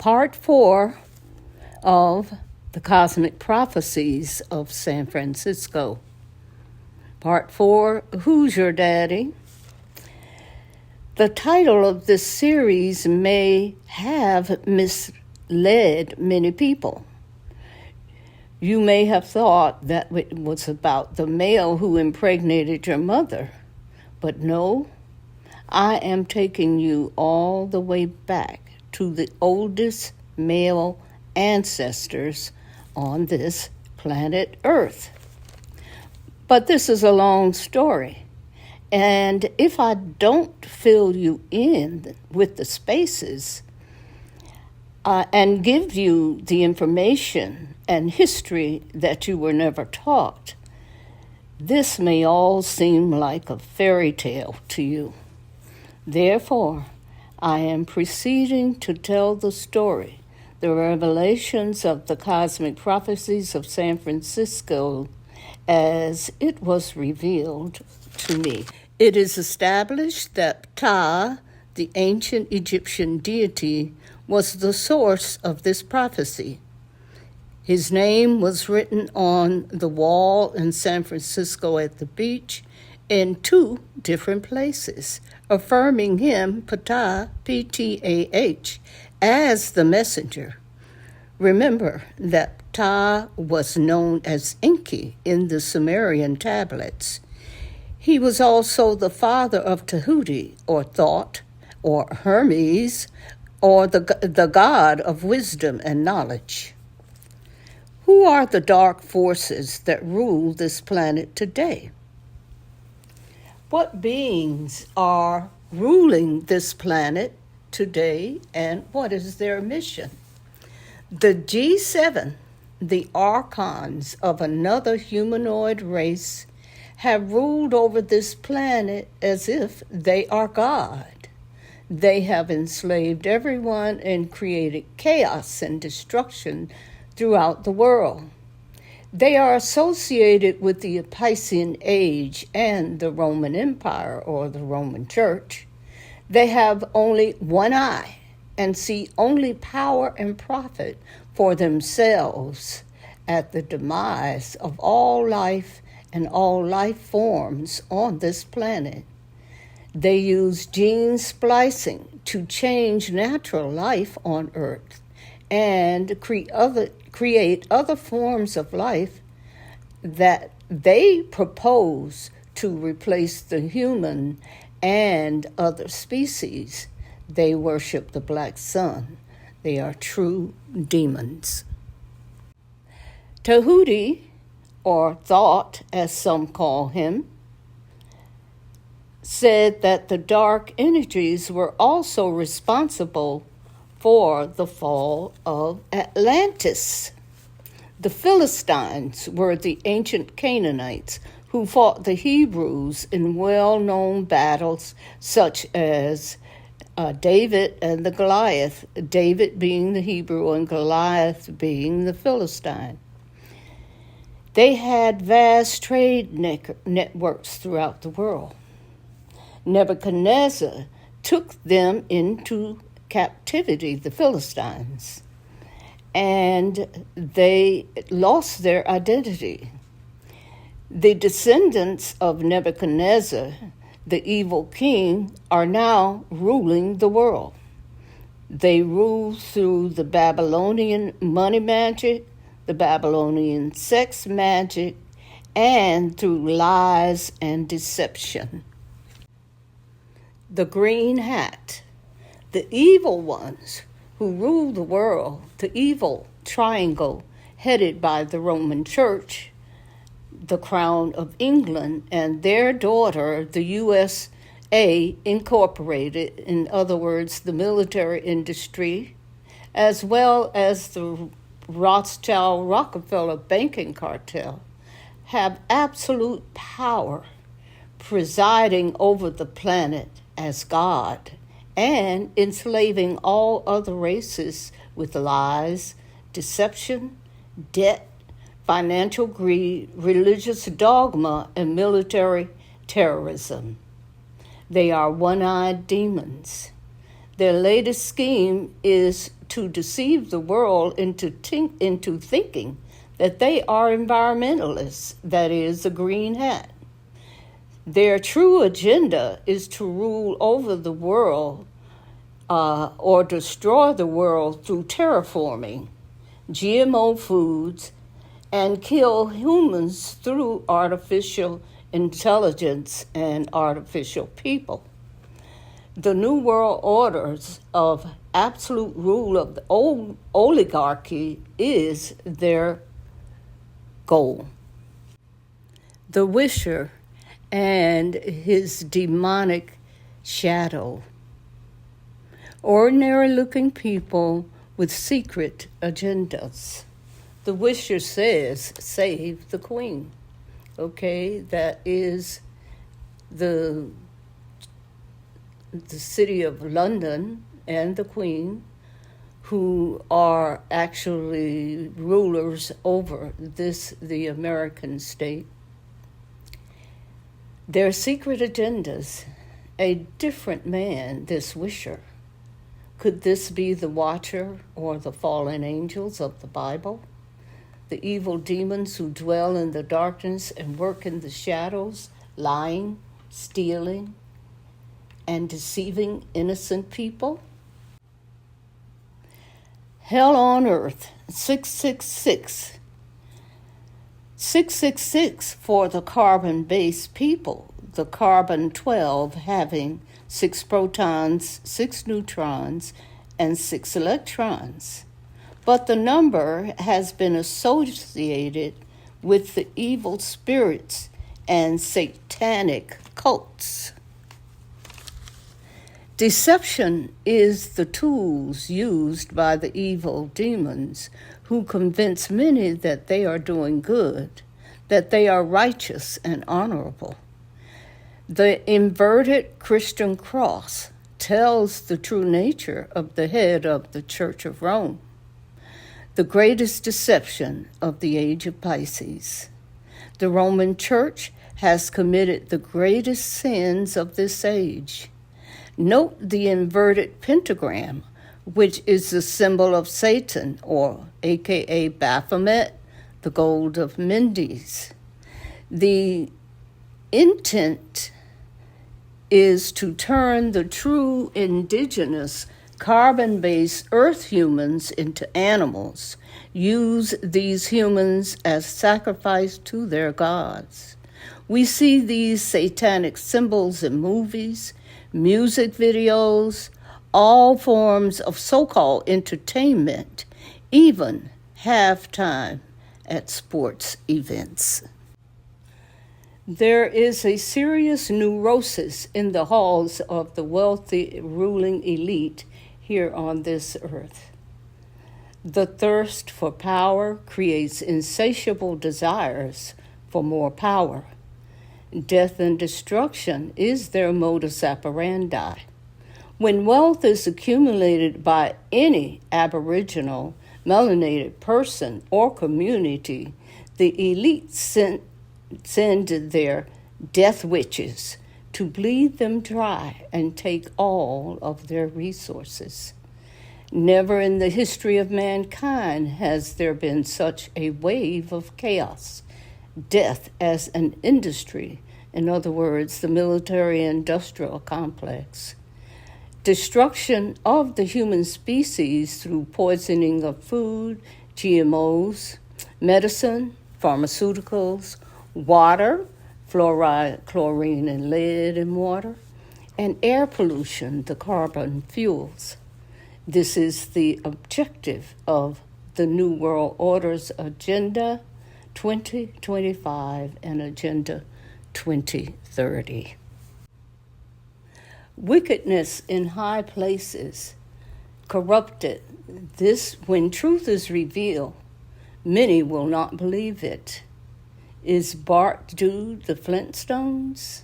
part 4 of the Cosmic Prophecies of San Francisco. Part 4, Who's Your Daddy? The title of this series may have misled many people. You may have thought that it was about the male who impregnated your mother, but no, I am taking you all the way back to the oldest male ancestors on this planet Earth. But this is a long story, and if I don't fill you in with the spaces and give you the information and history that you were never taught, this may all seem like a fairy tale to you. Therefore, I am proceeding to tell the story, the revelations of the cosmic prophecies of San Francisco as it was revealed to me. It is established that Ptah, the ancient Egyptian deity, was the source of this prophecy. His name was written on the wall in San Francisco at the beach in 2 different places, affirming him, Ptah, P-T-A-H, as the messenger. Remember that Ptah was known as Enki in the Sumerian tablets. He was also the father of Tahuti, or Thought, or Hermes, or the god of wisdom and knowledge. Who are the dark forces that rule this planet today? What beings are ruling this planet today, and what is their mission? The G7, the archons of another humanoid race, have ruled over this planet as if they are God. They have enslaved everyone and created chaos and destruction throughout the world. They are associated with the Piscean Age and the Roman Empire or the Roman Church. They have only one eye and see only power and profit for themselves at the demise of all life and all life forms on this planet. They use gene splicing to change natural life on Earth and create other forms of life that they propose to replace the human and other species. They worship the black sun. They are true demons. Tahuti, or Thought as some call him, said that the dark energies were also responsible for the fall of Atlantis. The Philistines were the ancient Canaanites who fought the Hebrews in well-known battles such as David and the Goliath, David being the Hebrew and Goliath being the Philistine. They had vast trade networks throughout the world. Nebuchadnezzar took them into captivity, the Philistines, and they lost their identity. The descendants of Nebuchadnezzar, the evil king, are now ruling the world. They rule through the Babylonian money magic, the Babylonian sex magic, and through lies and deception. The Green Hat, the evil ones who rule the world, the evil triangle headed by the Roman Church, the Crown of England, and their daughter, the USA Incorporated, in other words, the military industry, as well as the Rothschild-Rockefeller banking cartel, have absolute power, presiding over the planet as God and enslaving all other races with lies, deception, debt, financial greed, religious dogma, and military terrorism. They are one-eyed demons. Their latest scheme is to deceive the world into thinking that they are environmentalists, that is, a green hat. Their true agenda is to rule over the world or destroy the world through terraforming, GMO foods, and kill humans through artificial intelligence and artificial people. The New World Orders of absolute rule of the oligarchy is their goal. The Wisher and his demonic shadow. Ordinary-looking people with secret agendas. The Wisher says, save the Queen. Okay, that is the city of London and the Queen, who are actually rulers over the American state. Their secret agendas, a different man, this Wisher. Could this be the Watcher or the fallen angels of the Bible? The evil demons who dwell in the darkness and work in the shadows, lying, stealing, and deceiving innocent people? Hell on Earth, 666. 666 for the carbon-based people, the carbon-12 having 6 protons, 6 neutrons, and 6 electrons. But the number has been associated with the evil spirits and satanic cults. Deception is the tools used by the evil demons who convince many that they are doing good, that they are righteous and honorable. The inverted Christian cross tells the true nature of the head of the Church of Rome, the greatest deception of the age of Pisces. The Roman Church has committed the greatest sins of this age. Note the inverted pentagram, which is the symbol of Satan, or aka Baphomet, the gold of Mendes. The intent is to turn the true indigenous carbon-based earth humans into animals, use these humans as sacrifice to their gods. We see these satanic symbols in movies, music videos, all forms of so-called entertainment, even halftime at sports events. There is a serious neurosis in the halls of the wealthy ruling elite here on this earth. The thirst for power creates insatiable desires for more power. Death and destruction is their modus operandi. When wealth is accumulated by any Aboriginal, melanated person or community, the elite send their death witches to bleed them dry and take all of their resources. Never in the history of mankind has there been such a wave of chaos, death as an industry, in other words, the military-industrial complex. Destruction of the human species through poisoning of food, GMOs, medicine, pharmaceuticals, water, fluoride, chlorine, and lead in water, and air pollution, the carbon fuels. This is the objective of the New World Order's Agenda 2025 and Agenda 2030. Wickedness in high places, corrupted. This, when truth is revealed, many will not believe it. Is Bart due the Flintstones?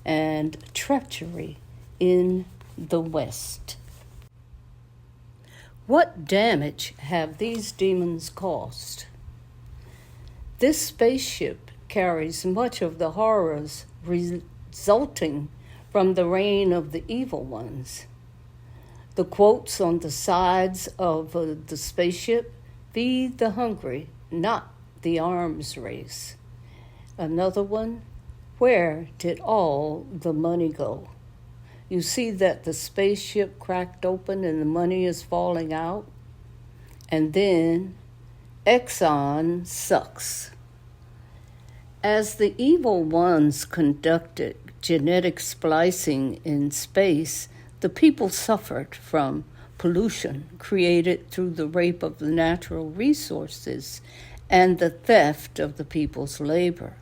And treachery in the West. What damage have these demons caused? This spaceship carries much of the horrors resulting from the reign of the evil ones. The quotes on the sides of the spaceship: "Feed the hungry, not the arms race." Another one: "Where did all the money go?" You see that the spaceship cracked open and the money is falling out. And then, Exxon sucks. As the evil ones conducted genetic splicing in space, the people suffered from pollution created through the rape of the natural resources and the theft of the people's labor.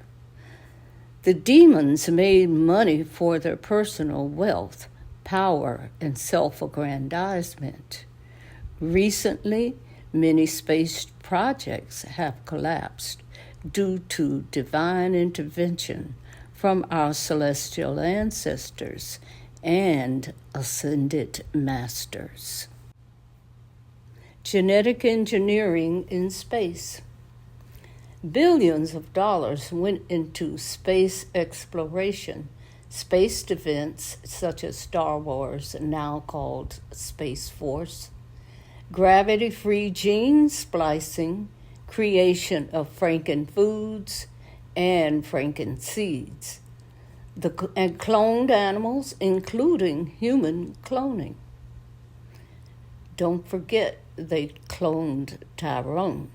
The demons made money for their personal wealth, power, and self-aggrandizement. Recently, many space projects have collapsed due to divine intervention from our celestial ancestors and ascended masters. Genetic engineering in space. Billions of dollars went into space exploration. Space events such as Star Wars, now called Space Force, gravity-free gene splicing, creation of franken-foods and franken-seeds, and cloned animals, including human cloning. Don't forget they cloned Tyrone.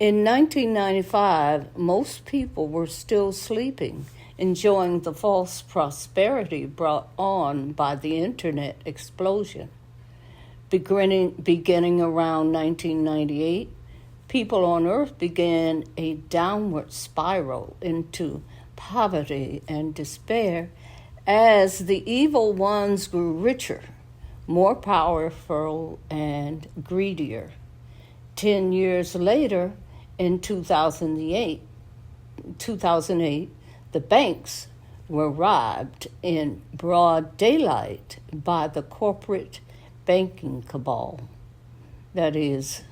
In 1995, most people were still sleeping, enjoying the false prosperity brought on by the internet explosion. Beginning around 1998, people on Earth began a downward spiral into poverty and despair as the evil ones grew richer, more powerful, and greedier. 10 years later, in 2008, the banks were robbed in broad daylight by the corporate banking cabal, that is,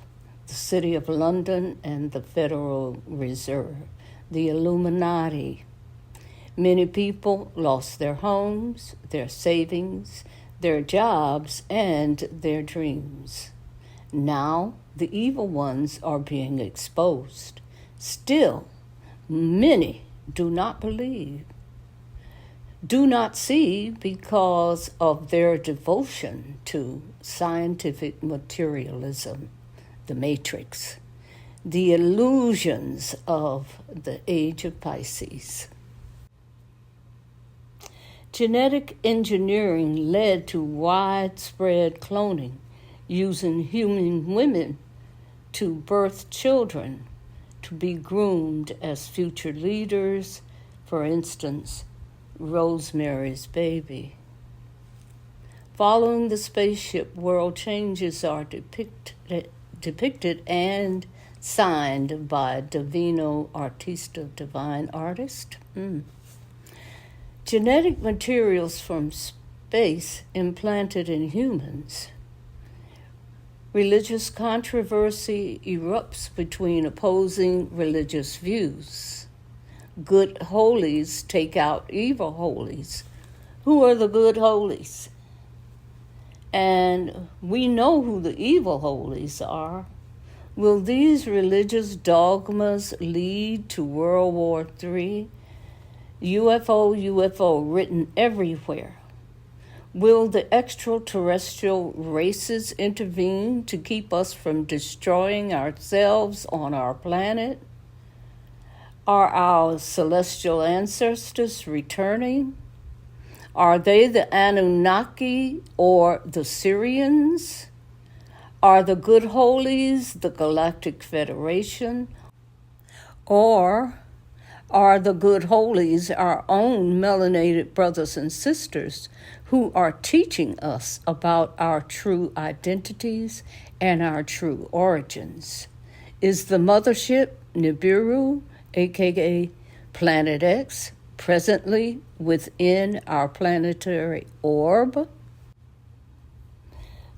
the City of London and the Federal Reserve, the Illuminati. Many people lost their homes, their savings, their jobs, and their dreams. Now, the evil ones are being exposed. Still, many do not believe, do not see because of their devotion to scientific materialism, the Matrix, the illusions of the Age of Pisces. Genetic engineering led to widespread cloning, using human women to birth children to be groomed as future leaders, for instance, Rosemary's Baby. Following the spaceship, world changes are depicted and signed by Divino Artista, Divine Artist. Genetic materials from space implanted in humans. Religious controversy erupts between opposing religious views. Good holies take out evil holies. Who are the good holies? And we know who the evil holies are. Will these religious dogmas lead to World War III? UFO written everywhere. Will the extraterrestrial races intervene to keep us from destroying ourselves on our planet? Are our celestial ancestors returning? Are they the Anunnaki or the Syrians? Are the good holies the Galactic Federation? Or are the good holies our own melanated brothers and sisters who are teaching us about our true identities and our true origins? Is the mothership, Nibiru, aka Planet X, presently within our planetary orb?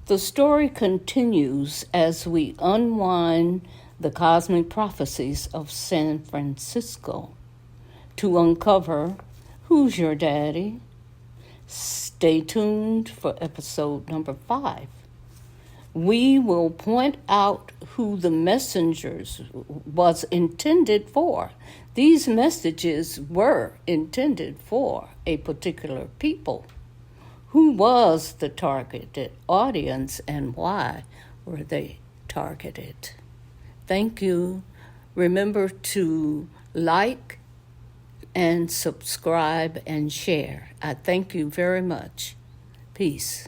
The story continues as we unwind the cosmic prophecies of San Francisco to uncover who's your daddy. Stay tuned for episode number 5. We will point out who the messengers was intended for. These messages were intended for a particular people. Who was the targeted audience and why were they targeted? Thank you. Remember to like and subscribe and share. I thank you very much. Peace.